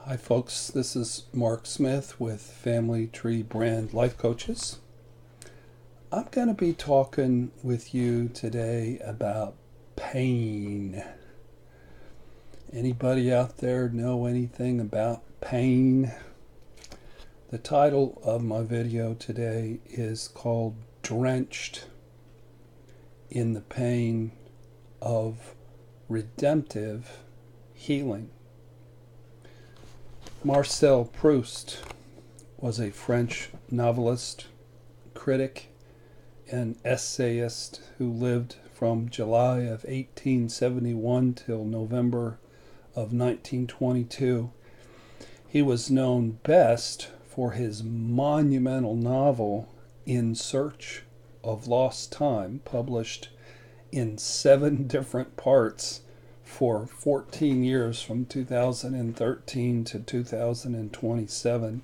Hi, folks. This is Mark Smith with Family Tree Brand Life Coaches. I'm going to be talking with you today about pain. Anybody out there know anything about pain? The title of my video today is called Drenched in the Pain of Redemptive Healing. Marcel Proust was a French novelist, critic, and essayist who lived from July of 1871 till November of 1922. He was known best for his monumental novel In Search of Lost Time, published in 7 different parts for 14 years from 2013 to 2027.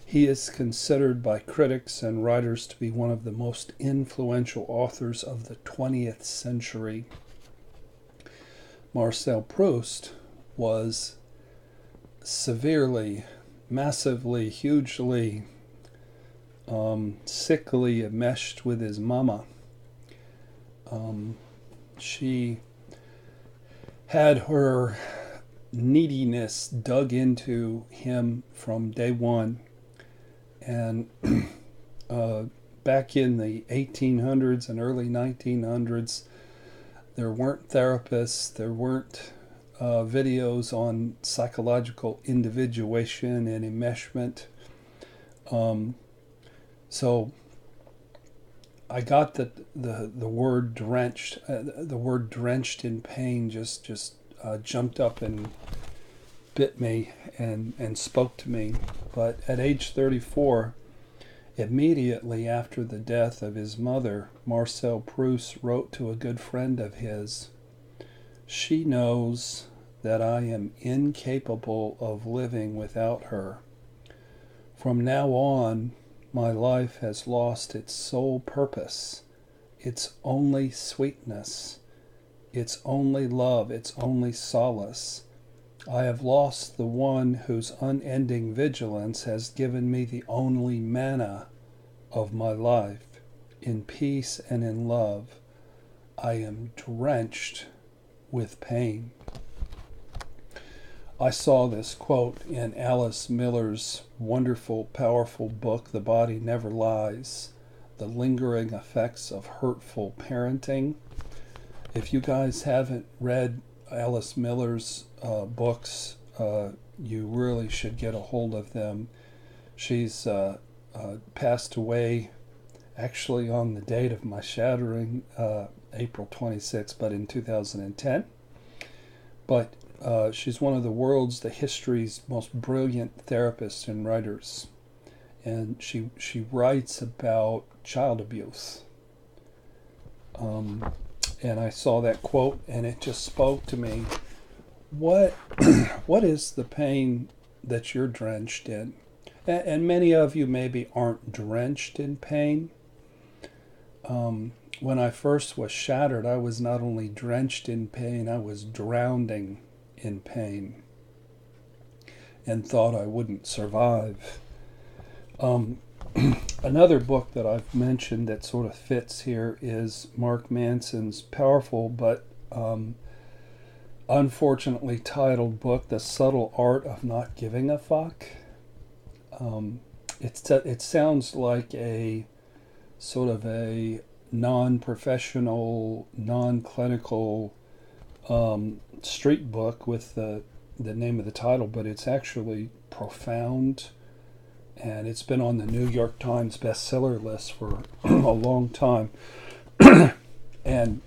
He is considered by critics and writers to be one of the most influential authors of the 20th century. Marcel Proust was severely, massively, hugely sickly enmeshed with his mama. She had her neediness dug into him from day one. And back in the 1800s and early 1900s, there weren't therapists, there weren't videos on psychological individuation and enmeshment. So I got the word drenched. The word drenched in pain just jumped up and bit me and spoke to me. But at age 34, immediately after the death of his mother, Marcel Proust wrote to a good friend of his, "She knows that I am incapable of living without her. From now on, my life has lost its sole purpose, its only sweetness, its only love, its only solace. I have lost the one whose unending vigilance has given me the only manna of my life. In peace and in love, I am drenched with pain." I saw this quote in Alice Miller's wonderful, powerful book, The Body Never Lies, The Lingering Effects of Hurtful Parenting. If you guys haven't read Alice Miller's books, you really should get a hold of them. She's passed away actually on the date of my shattering, April 26th, but in 2010. But she's one of the history's most brilliant therapists and writers. And she writes about child abuse. And I saw that quote and it just spoke to me. What is the pain that you're drenched in? And many of you maybe aren't drenched in pain. When I first was shattered, I was not only drenched in pain, I was drowning in pain and thought I wouldn't survive. Another book that I've mentioned that sort of fits here is Mark Manson's powerful but unfortunately titled book, The Subtle Art of Not Giving a Fuck. It sounds like a sort of a non-professional, non-clinical street book with the name of the title, but it's actually profound, and it's been on the New York Times bestseller list for a long time. And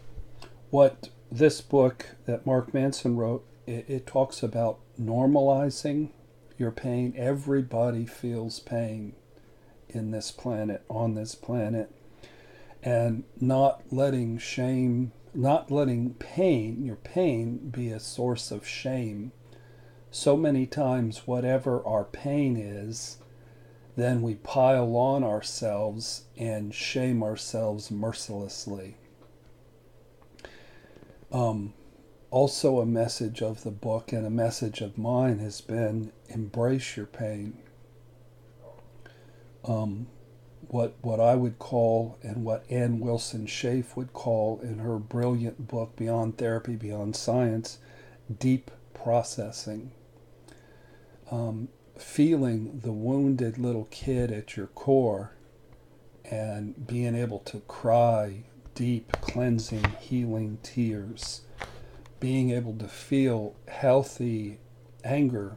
what this book that Mark Manson wrote, it talks about normalizing your pain. Everybody feels pain in this planet, on this planet, and not letting your pain be a source of shame. So many times, whatever our pain is, then we pile on ourselves and shame ourselves mercilessly. Also, a message of the book and a message of mine has been embrace your pain. What I would call, and what Ann Wilson Schaaf would call in her brilliant book Beyond Therapy, Beyond Science, deep processing. Feeling the wounded little kid at your core and being able to cry deep, cleansing, healing tears. Being able to feel healthy anger,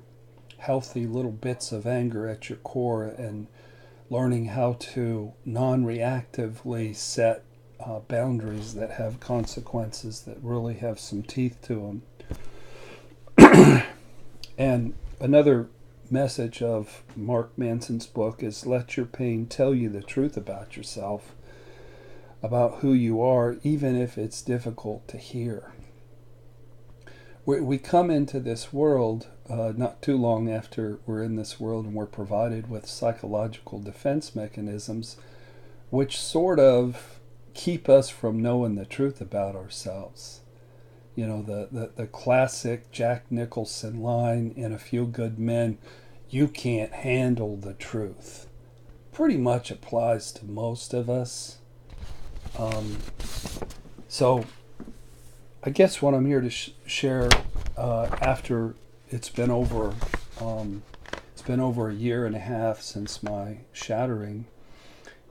healthy little bits of anger at your core, and learning how to non-reactively set boundaries that have consequences, that really have some teeth to them. And another message of Mark Manson's book is let your pain tell you the truth about yourself, about who you are, even if it's difficult to hear. We come into this world not too long after we're in this world, and we're provided with psychological defense mechanisms which sort of keep us from knowing the truth about ourselves. You know, the classic Jack Nicholson line in A Few Good Men, you can't handle the truth, pretty much applies to most of us. So I guess what I'm here to share after it's been over a year and a half since my shattering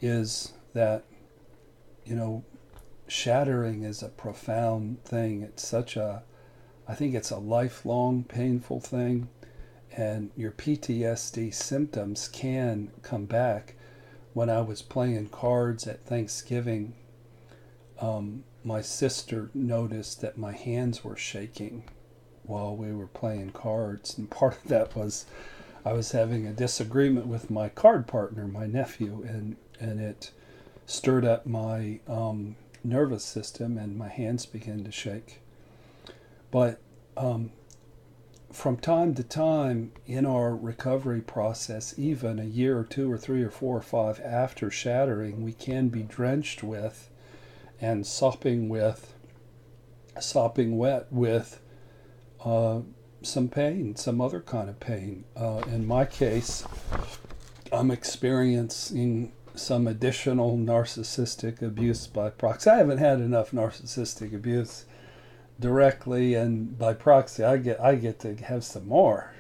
is that, you know, shattering is a profound thing. It's I think it's a lifelong painful thing, and your PTSD symptoms can come back. When I was playing cards at Thanksgiving, my sister noticed that my hands were shaking while we were playing cards, and part of that was I was having a disagreement with my card partner, my nephew, and it stirred up my nervous system, and my hands began to shake. But from time to time in our recovery process, even a year or two or three or four or five after shattering, we can be drenched with and sopping wet with some pain, some other kind of pain. In my case, I'm experiencing some additional narcissistic abuse by proxy. I haven't had enough narcissistic abuse directly, and by proxy, I get to have some more.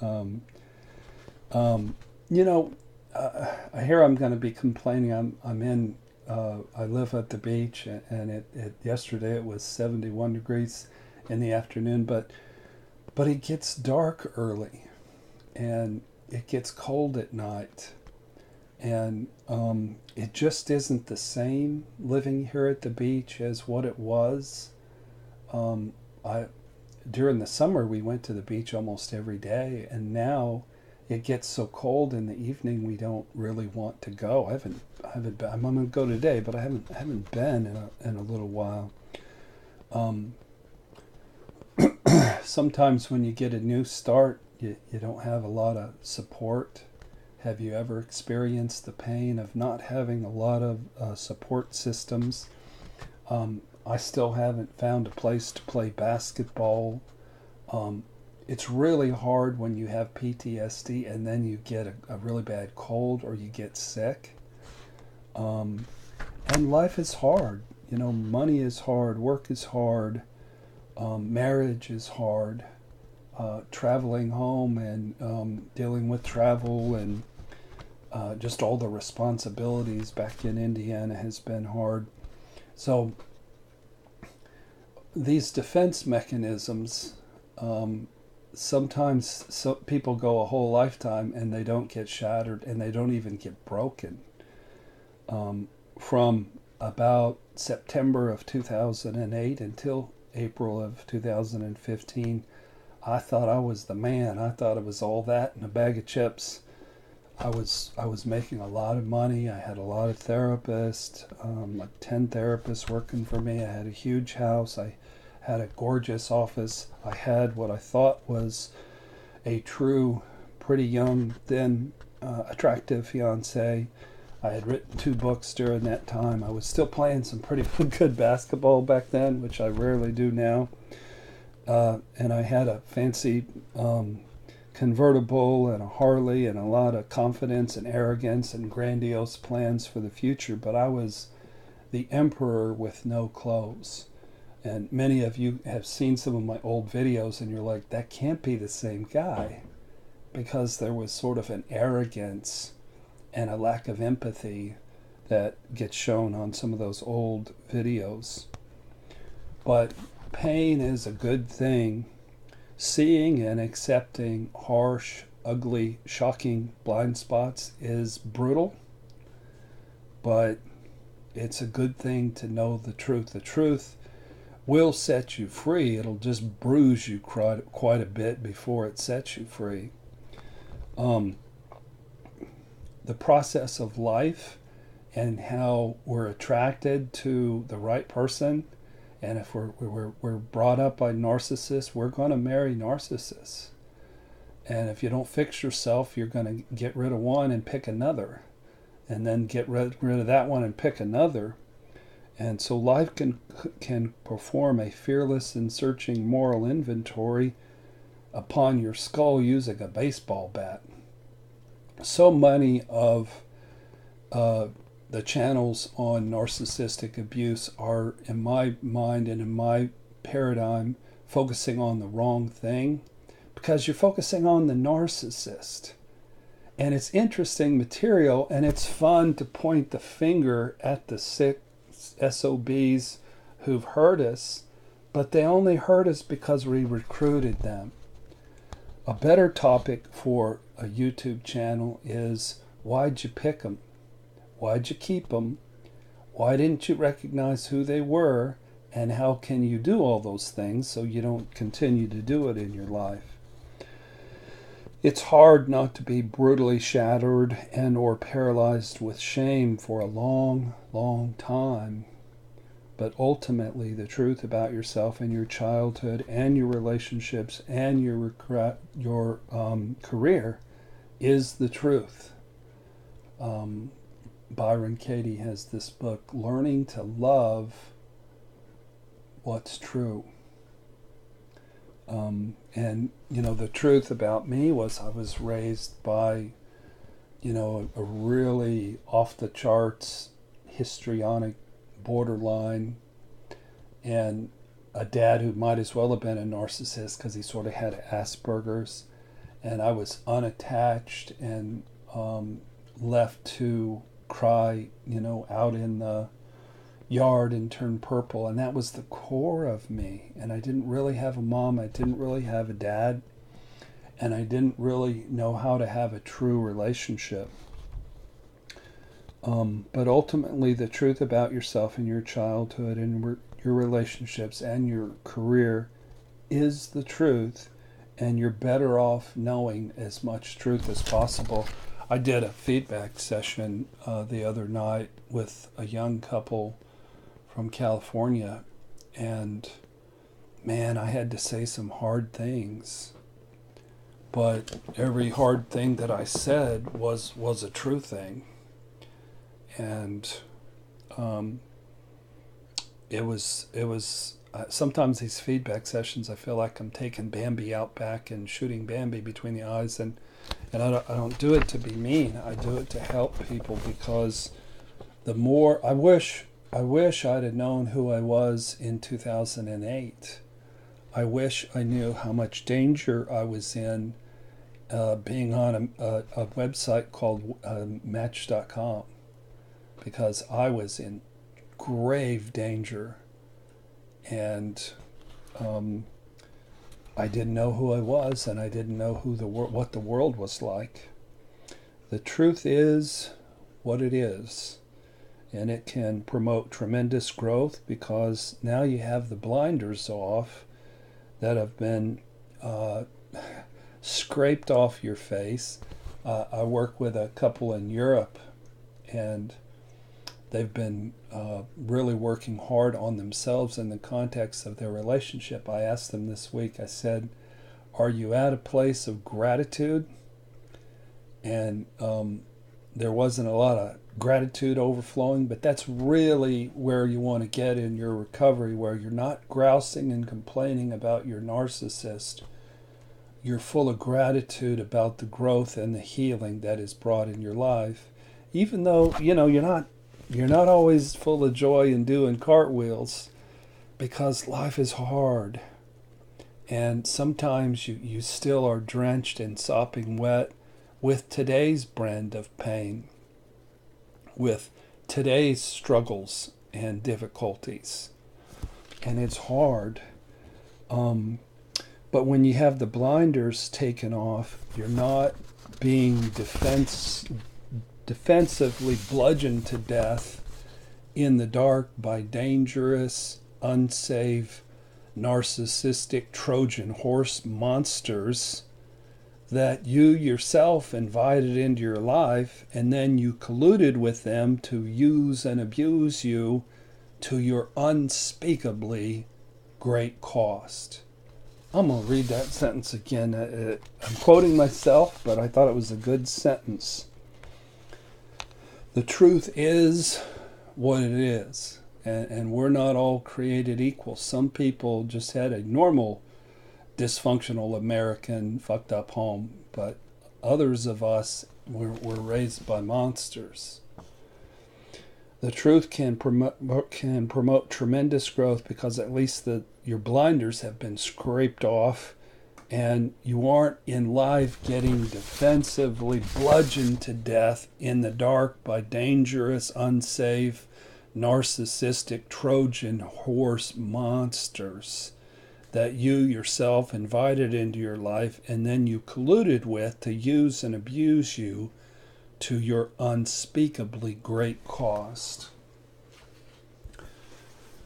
You know, here I'm going to be complaining. I live at the beach, and yesterday it was 71 degrees in the afternoon, but it gets dark early, and it gets cold at night, and it just isn't the same living here at the beach as what it was. During the summer we went to the beach almost every day, and now it gets so cold in the evening we don't really want to go. I haven't been. I'm going to go today, but I haven't been in a little while. Sometimes when you get a new start, you don't have a lot of support. Have you ever experienced the pain of not having a lot of support systems? I still haven't found a place to play basketball. It's really hard when you have PTSD and then you get a really bad cold or you get sick. And life is hard. You know, money is hard, work is hard, marriage is hard, traveling home and dealing with travel and just all the responsibilities back in Indiana has been hard. So these defense mechanisms, sometimes people go a whole lifetime and they don't get shattered and they don't even get broken. From about September of 2008 until April of 2015, I thought I was the man. I thought it was all that and a bag of chips. I was making a lot of money. I had a lot of therapists, like 10 therapists working for me. I had a huge house. I had a gorgeous office. I had what I thought was a true, pretty young, thin, attractive fiance. I had written 2 books during that time. I was still playing some pretty good basketball back then, which I rarely do now. and I had a fancy convertible and a Harley and a lot of confidence and arrogance and grandiose plans for the future, but I was the emperor with no clothes. And many of you have seen some of my old videos and you're like, that can't be the same guy, because there was sort of an arrogance and a lack of empathy that gets shown on some of those old videos. But pain is a good thing. Seeing and accepting harsh, ugly, shocking blind spots is brutal, but it's a good thing to know the truth. The truth will set you free. It'll just bruise you quite a bit before it sets you free. The process of life and how we're attracted to the right person, and if we're brought up by narcissists, we're going to marry narcissists. And if you don't fix yourself, you're going to get rid of one and pick another, and then get rid of that one and pick another. And so life can perform a fearless and searching moral inventory upon your skull using a baseball bat. So many of the channels on narcissistic abuse are, in my mind and in my paradigm, focusing on the wrong thing, because you're focusing on the narcissist. And it's interesting material, and it's fun to point the finger at the sick SOBs who've hurt us, but they only hurt us because we recruited them. A better topic for a YouTube channel is, why'd you pick them? Why'd you keep them? Why didn't you recognize who they were? And how can you do all those things so you don't continue to do it in your life? It's hard not to be brutally shattered and or paralyzed with shame for a long, long time. But ultimately, the truth about yourself and your childhood and your relationships and your career is the truth. Byron Katie has this book, Learning to Love What's True. And, the truth about me was I was raised by, a really off-the-charts, histrionic, borderline, and a dad who might as well have been a narcissist because he sort of had Asperger's. And I was unattached and left to cry, out in the yard and turn purple. And that was the core of me. And I didn't really have a mom. I didn't really have a dad. And I didn't really know how to have a true relationship. But ultimately, the truth about yourself and your childhood and your relationships and your career is the truth. And you're better off knowing as much truth as possible. I did a feedback session the other night with a young couple from California, and man, I had to say some hard things. But every hard thing that I said was a true thing. And it was sometimes these feedback sessions, I feel like I'm taking Bambi out back and shooting Bambi between the eyes, and I don't do it to be mean. I do it to help people, because the more I wish I'd have known who I was in 2008. I wish I knew how much danger I was in being on a website called match.com, because I was in grave danger, and I didn't know who I was, and I didn't know what the world was like. The truth is what it is, and it can promote tremendous growth, because now you have the blinders off that have been scraped off your face. I work with a couple in Europe, and they've been really working hard on themselves in the context of their relationship. I asked them this week, I said, are you at a place of gratitude? And there wasn't a lot of gratitude overflowing, but that's really where you want to get in your recovery, where you're not grousing and complaining about your narcissist. You're full of gratitude about the growth and the healing that is brought in your life, even though you're not always full of joy and doing cartwheels, because life is hard, and sometimes you still are drenched and sopping wet with today's brand of pain, with today's struggles and difficulties, and it's hard. But when you have the blinders taken off, you're not being defensively bludgeoned to death in the dark by dangerous, unsafe, narcissistic Trojan horse monsters that you yourself invited into your life, and then you colluded with them to use and abuse you to your unspeakably great cost. I'm going to read that sentence again. I'm quoting myself, but I thought it was a good sentence. The truth is what it is, and we're not all created equal. Some people just had a normal, dysfunctional American fucked up home, but others of us were raised by monsters. The truth can promote tremendous growth, because at least your blinders have been scraped off, and you aren't in life getting defensively bludgeoned to death in the dark by dangerous, unsafe, narcissistic Trojan horse monsters that you yourself invited into your life, and then you colluded with to use and abuse you to your unspeakably great cost.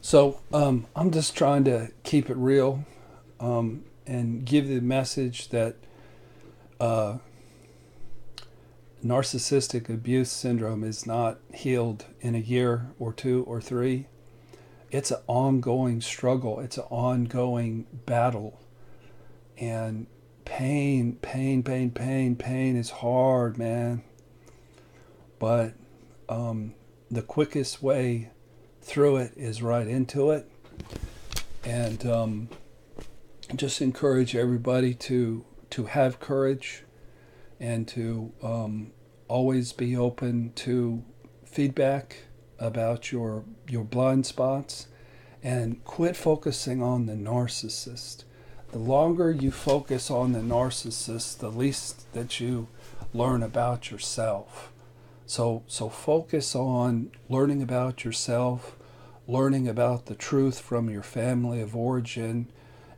So I'm just trying to keep it real, and give the message that narcissistic abuse syndrome is not healed in a year or 2 or 3. It's an ongoing struggle. It's an ongoing battle. And pain is hard, man. But the quickest way through it is right into it. And just encourage everybody to have courage, and to always be open to feedback about your blind spots, and quit focusing on the narcissist. The longer you focus on the narcissist, the least that you learn about yourself. So focus on learning about yourself, learning about the truth from your family of origin,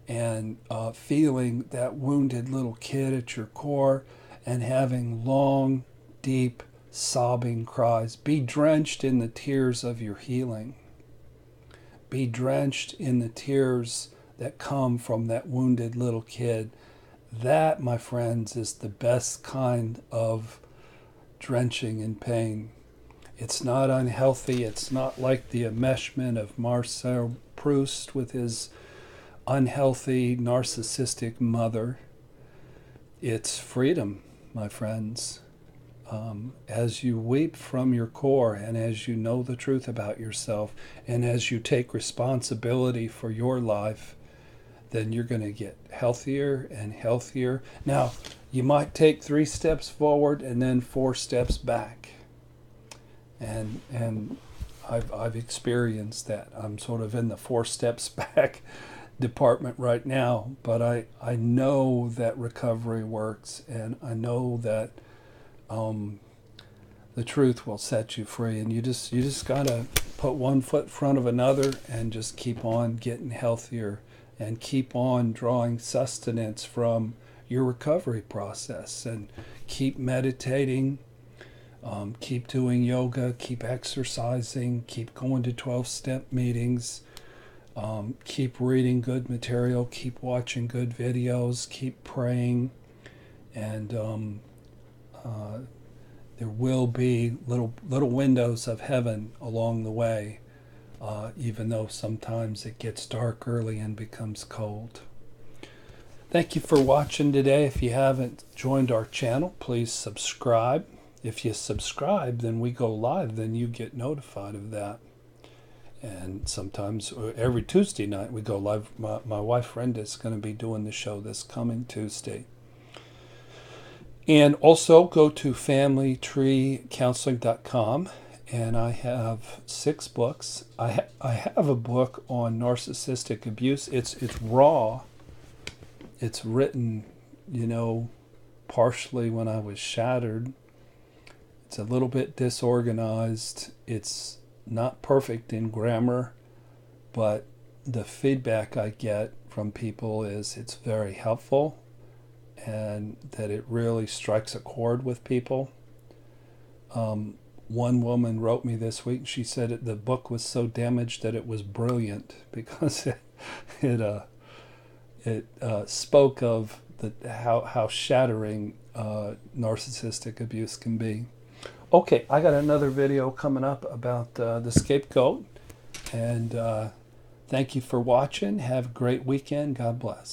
and feeling that wounded little kid at your core, and having long, deep, sobbing cries. Be drenched in the tears of your healing. Be drenched in the tears that come from that wounded little kid. That, my friends, is the best kind of drenching in pain. It's not unhealthy. It's not like the enmeshment of Marcel Proust with his unhealthy, narcissistic mother. It's freedom, my friends. As you weep from your core, and as you know the truth about yourself, and as you take responsibility for your life, then you're going to get healthier and healthier. Now, you might take 3 steps forward and then 4 steps back. And I've experienced that. I'm sort of in the 4 steps back department right now, but I know that recovery works, and I know that the truth will set you free, and you just gotta put one foot in front of another, and just keep on getting healthier, and keep on drawing sustenance from your recovery process, and keep meditating, keep doing yoga, keep exercising, keep going to 12-step meetings, keep reading good material, keep watching good videos, keep praying, and there will be little windows of heaven along the way, even though sometimes it gets dark early and becomes cold. Thank you for watching today. If you haven't joined our channel, please subscribe if you subscribe, then we go live, then you get notified of that. And sometimes every Tuesday night we go live. My wife Brenda is going to be doing the show this coming Tuesday. And also go to familytreecounseling.com, and I have 6 books. I have a book on narcissistic abuse. It's raw. It's written, partially when I was shattered. It's a little bit disorganized. It's not perfect in grammar, but the feedback I get from people is it's very helpful and that it really strikes a chord with people. One woman wrote me this week. She said the book was so damaged that it was brilliant because it spoke of how shattering narcissistic abuse can be. Okay, I got another video coming up about the scapegoat, and thank you for watching. Have a great weekend. God bless.